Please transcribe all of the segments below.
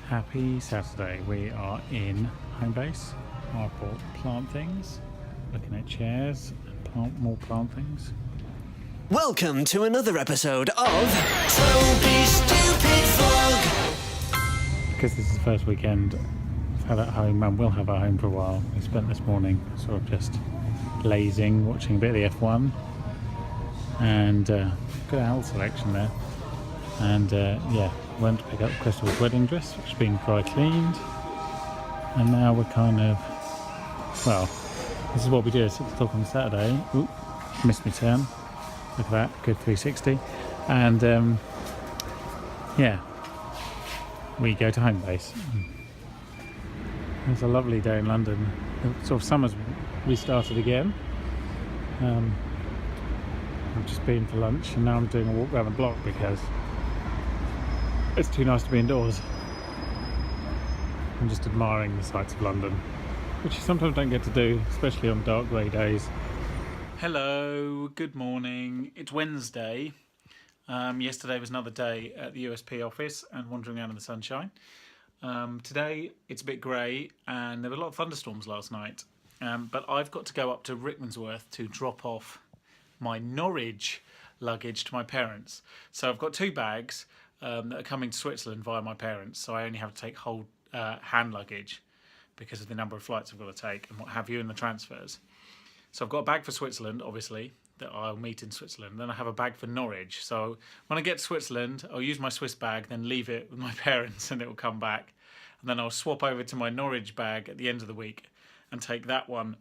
Happy Saturday. We are in home base. I bought plant things, looking at chairs and more plant things. Welcome to another episode of Toby's Stupid Vlog. Because this is the first weekend I've had at home and will have at home for a while, we spent this morning sort of just lazing, watching a bit of the F1 and good owl selection there. And went to pick up Crystal's wedding dress, which has been dry cleaned, and now we're kind of, well, this is what we do at 6 o'clock on Saturday. Ooh, missed my turn, look at that, good 360, and we go to home base. It's a lovely day in London. Sort of summer's restarted again. I've just been for lunch and now I'm doing a walk around the block because it's too nice to be indoors. I'm just admiring the sights of London, which you sometimes don't get to do, especially on dark grey days. Hello, good morning. It's Wednesday. Yesterday was another day at the USP office and wandering around in the sunshine. Today it's a bit grey and there were a lot of thunderstorms last night. But I've got to go up to Rickmansworth to drop off my Norwich luggage to my parents. So I've got 2 bags that are coming to Switzerland via my parents, so I only have to take whole hand luggage because of the number of flights I've got to take and what have you in the transfers. So I've got a bag for Switzerland, obviously, that I'll meet in Switzerland. Then I have a bag for Norwich. So when I get to Switzerland, I'll use my Swiss bag, then leave it with my parents and it will come back. And then I'll swap over to my Norwich bag at the end of the week and take that one,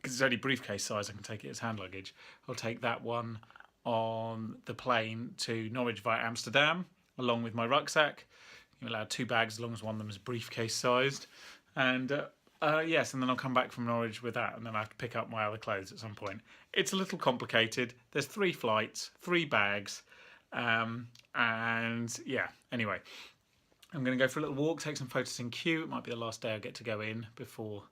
because it's only briefcase size, I can take it as hand luggage. I'll take that one on the plane to Norwich via Amsterdam, along with my rucksack. You're allowed 2 bags as long as one of them is briefcase sized. And and then I'll come back from Norwich with that, and then I have to pick up my other clothes at some point. It's a little complicated. There's 3 flights, 3 bags, anyway. I'm going to go for a little walk, take some photos in Kew. It might be the last day I get to go in before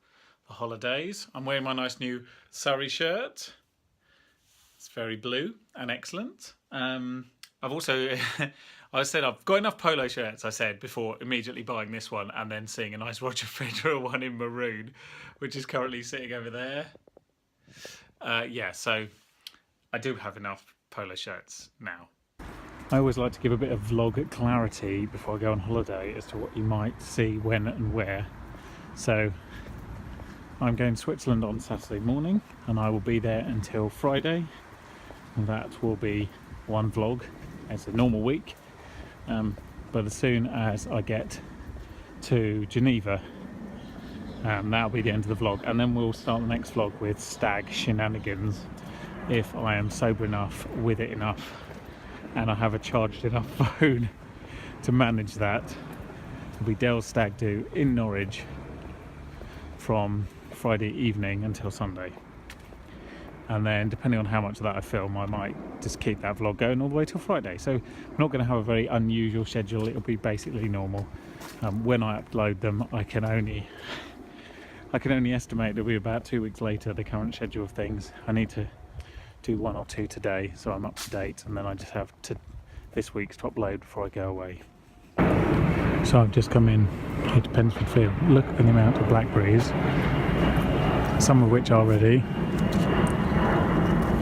the holidays. I'm wearing my nice new Surrey shirt. It's very blue and excellent. I've also, I said I've got enough polo shirts, I said, before immediately buying this one and then seeing a nice Roger Federer one in maroon, which is currently sitting over there. So I do have enough polo shirts now. I always like to give a bit of vlog clarity before I go on holiday as to what you might see when and where. So I'm going to Switzerland on Saturday morning and I will be there until Friday. And that will be one vlog. It's a normal week. But as soon as I get to Geneva, that'll be the end of the vlog. And then we'll start the next vlog with stag shenanigans if I am sober enough, with it enough, and I have a charged enough phone to manage that. It'll be Dell's stag do in Norwich from Friday evening until Sunday, and then depending on how much of that I film, I might just keep that vlog going all the way till Friday. So I'm not going to have a very unusual schedule. It'll be basically normal. When I upload them, I can only estimate it'll be about 2 weeks later, the current schedule of things. I need to do 1 or 2 today so I'm up to date, and then I just have to this week's to upload before I go away. So I've just come in here to Pensford Field. Look at the amount of blackberries, some of which are ready,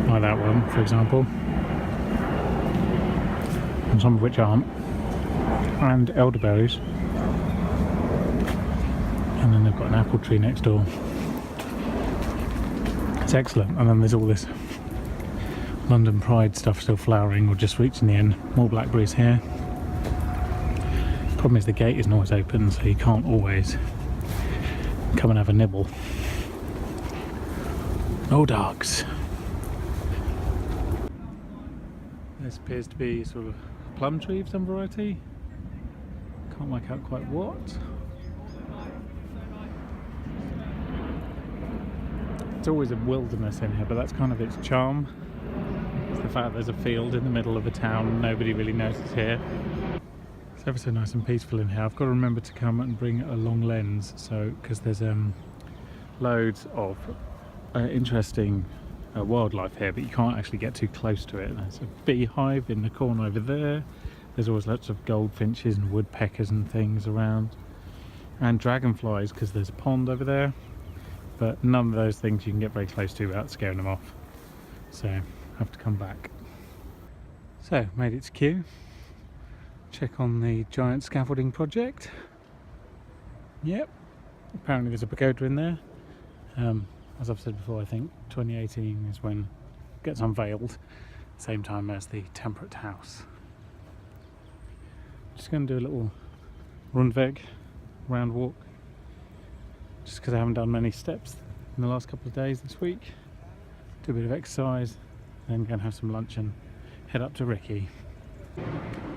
like that one for example, and some of which aren't, and elderberries, and then they've got an apple tree next door. It's excellent. And then there's all this London Pride stuff still flowering or just reaching the end. More blackberries here. Problem is the gate isn't always open, so you can't always come and have a nibble. No dogs. This appears to be sort of a plum tree of some variety. Can't work out quite what. It's always a wilderness in here, but that's kind of its charm. It's the fact there's a field in the middle of a town and nobody really knows it's here. It's ever so nice and peaceful in here. I've got to remember to come and bring a long lens, so because there's loads of interesting wildlife here, but you can't actually get too close to it. There's a beehive in the corner over there. There's always lots of goldfinches and woodpeckers and things around. and dragonflies because there's a pond over there, but none of those things you can get very close to without scaring them off, so I have to come back. So made it to Kew, check on the giant scaffolding project. Yep, apparently there's a pagoda in there. As I've said before, I think 2018 is when it gets unveiled, same time as the Temperate House. Just going to do a little rundweg, round walk, just because I haven't done many steps in the last couple of days this week. Do a bit of exercise, then go and have some lunch and head up to Ricky.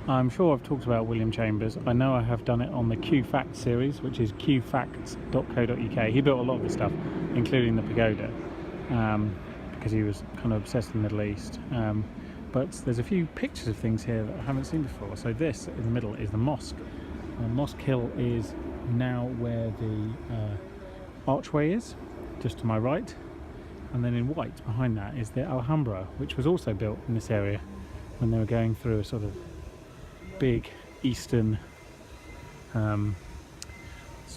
I'm sure I've talked about William Chambers. I know I have done it on the Q Facts series, which is qfacts.co.uk. He built a lot of this stuff, including the pagoda, because he was kind of obsessed with the Middle East. But there's a few pictures of things here that I haven't seen before. So this in the middle is the mosque. Mosque Hill is now where the archway is, just to my right. And then in white behind that is the Alhambra, which was also built in this area when they were going through a sort of big Eastern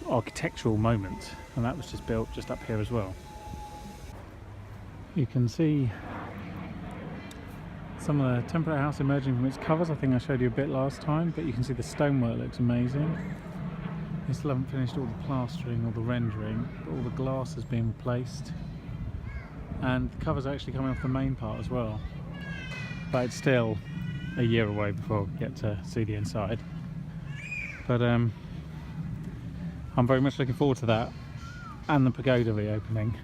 architectural moment, and that was just built just up here as well. You can see some of the Temperate House emerging from its covers. I think I showed you a bit last time, but you can see the stonework looks amazing. They still haven't finished all the plastering or the rendering, but all the glass has been replaced, and the covers are actually coming off the main part as well. But it's still a year away before we get to see the inside. But I'm very much looking forward to that, and the pagoda reopening.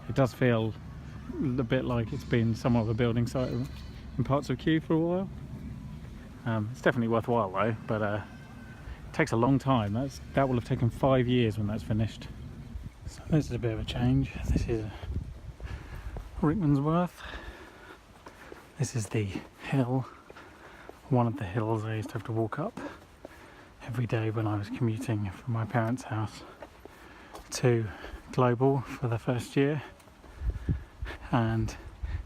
It does feel a bit like it's been somewhat of a building site in parts of Kew for a while. It's definitely worthwhile though, but it takes a long time. That will have taken 5 years when that's finished. So this is a bit of a change. This is Rickmansworth. This is the hill, one of the hills I used to have to walk up every day when I was commuting from my parents' house to Global for the first year. And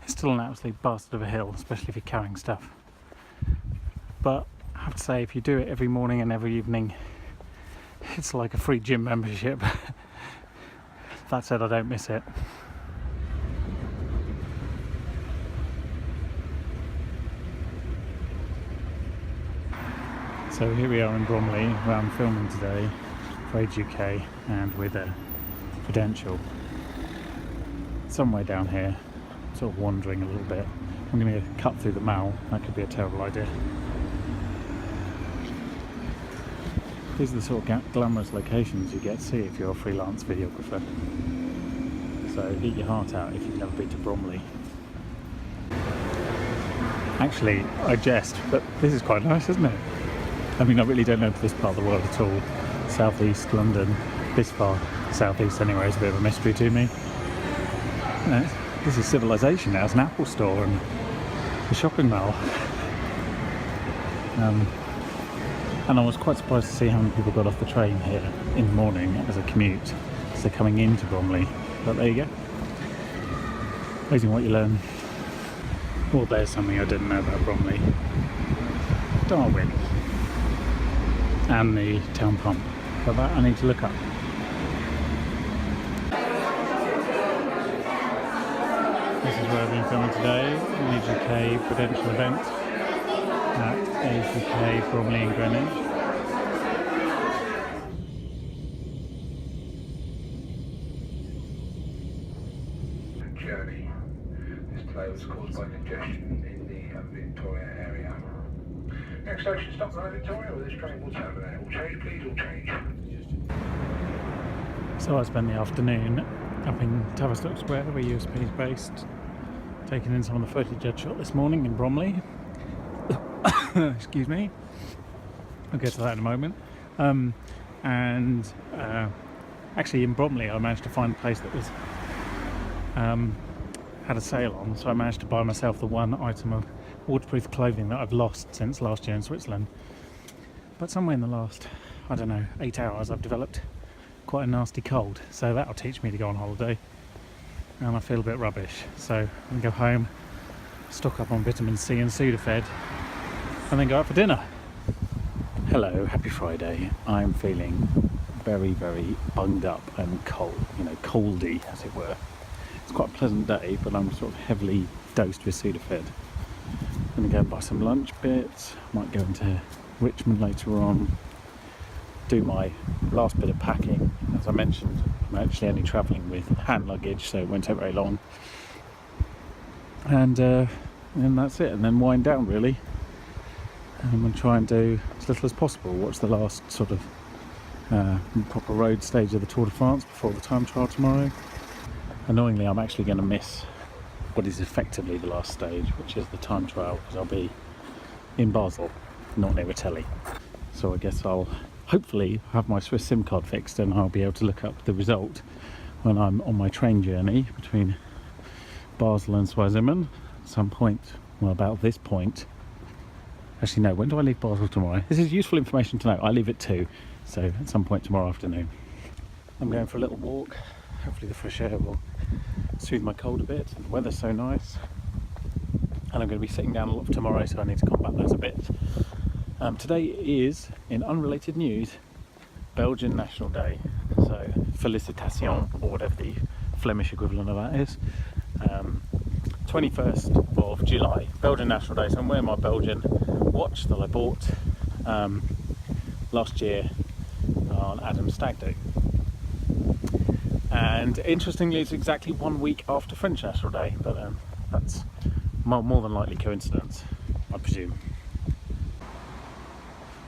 it's still an absolute bastard of a hill, especially if you're carrying stuff. But I have to say, if you do it every morning and every evening, it's like a free gym membership. That said, I don't miss it. So here we are in Bromley, where I'm filming today for Age UK and with a Prudential. Somewhere down here, sort of wandering a little bit. I'm going to cut through the Mall. That could be a terrible idea. These are the sort of glamorous locations you get to see if you're a freelance videographer. So eat your heart out if you've never been to Bromley. Actually, I jest, but this is quite nice, isn't it? I mean, I really don't know this part of the world at all. Southeast London, this far southeast anyway, is a bit of a mystery to me. This is civilization now. It's an Apple store and a shopping mall. And I was quite surprised to see how many people got off the train here in the morning as a commute, as they're coming into Bromley. But there you go. Amazing what you learn. Well, there's something I didn't know about Bromley. Darwin. And the town pump. But that I need to look up. This is where I've been filming today, an Age UK Prudential event at Age UK Bromley in Greenwich. Journey. This delay was caused by congestion in the Victoria area. Next station, stop at Victoria, or this train will terminate. All change, please, all change. So I spent the afternoon up in Tavistock Square, where USP is based, taking in some of the footage I'd shot this morning in Bromley. Excuse me. I'll get to that in a moment. Actually in Bromley I managed to find a place that was had a sale on, so I managed to buy myself the one item of waterproof clothing that I've lost since last year in Switzerland. But somewhere in the last, I don't know, 8 hours I've developed quite a nasty cold, so that'll teach me to go on holiday. And I feel a bit rubbish, so I'm going to go home, stock up on vitamin C and Sudafed, and then go out for dinner. Hello, happy Friday. I'm feeling very, very bunged up and cold, coldy as it were. It's quite a pleasant day, but I'm sort of heavily dosed with Sudafed. I'm going to go and buy some lunch bits, might go into Richmond later on, do my last bit of packing. As I mentioned, I'm actually only travelling with hand luggage, so it won't take very long. And that's it, and then wind down really. And I'm going to try and do as little as possible. Watch the last sort of proper road stage of the Tour de France before the time trial tomorrow. Annoyingly, I'm actually going to miss what is effectively the last stage, which is the time trial, because I'll be in Basel, not near Italy. So I guess I'll hopefully have my Swiss SIM card fixed and I'll be able to look up the result when I'm on my train journey between Basel and Switerland at some point, well, about this point. Actually no, when do I leave Basel tomorrow? This is useful information to know. I leave at 2, so at some point tomorrow afternoon. I'm going for a little walk. Hopefully the fresh air will soothe my cold a bit. The weather's so nice. And I'm going to be sitting down a lot tomorrow, so I need to combat that a bit. Today is, in unrelated news, Belgian National Day. So, Félicitations, or whatever the Flemish equivalent of that is. 21st of July, Belgian National Day. So I'm wearing my Belgian watch that I bought last year on Adam's stag do. And interestingly, it's exactly 1 week after French National Day, but that's more than likely coincidence, I presume.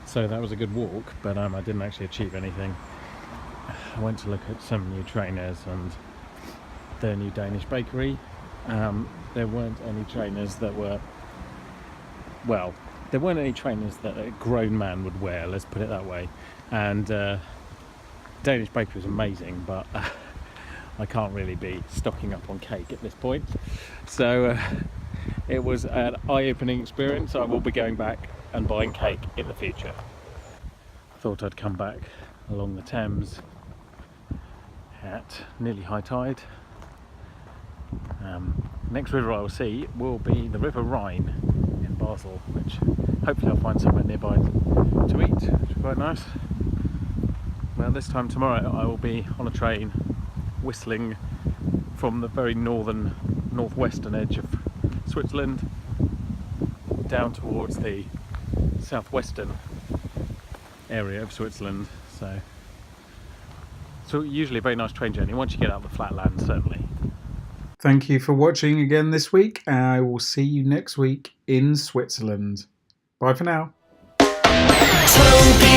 So that was a good walk, but I didn't actually achieve anything. I went to look at some new trainers and their new Danish bakery. There weren't any trainers that were, well, there weren't any trainers that a grown man would wear, let's put it that way. And Danish bakery was amazing, but I can't really be stocking up on cake at this point. So it was an eye-opening experience. I will be going back and buying cake in the future. I thought I'd come back along the Thames at nearly high tide. Next river I will see will be the River Rhine in Basel, which hopefully I'll find somewhere nearby to eat, which is quite nice. Well, this time tomorrow I will be on a train whistling from the very northwestern edge of Switzerland down towards the southwestern area of Switzerland. So usually a very nice train journey once you get out of the flatland, certainly. Thank you for watching again this week, and I will see you next week in Switzerland. Bye for now. Toby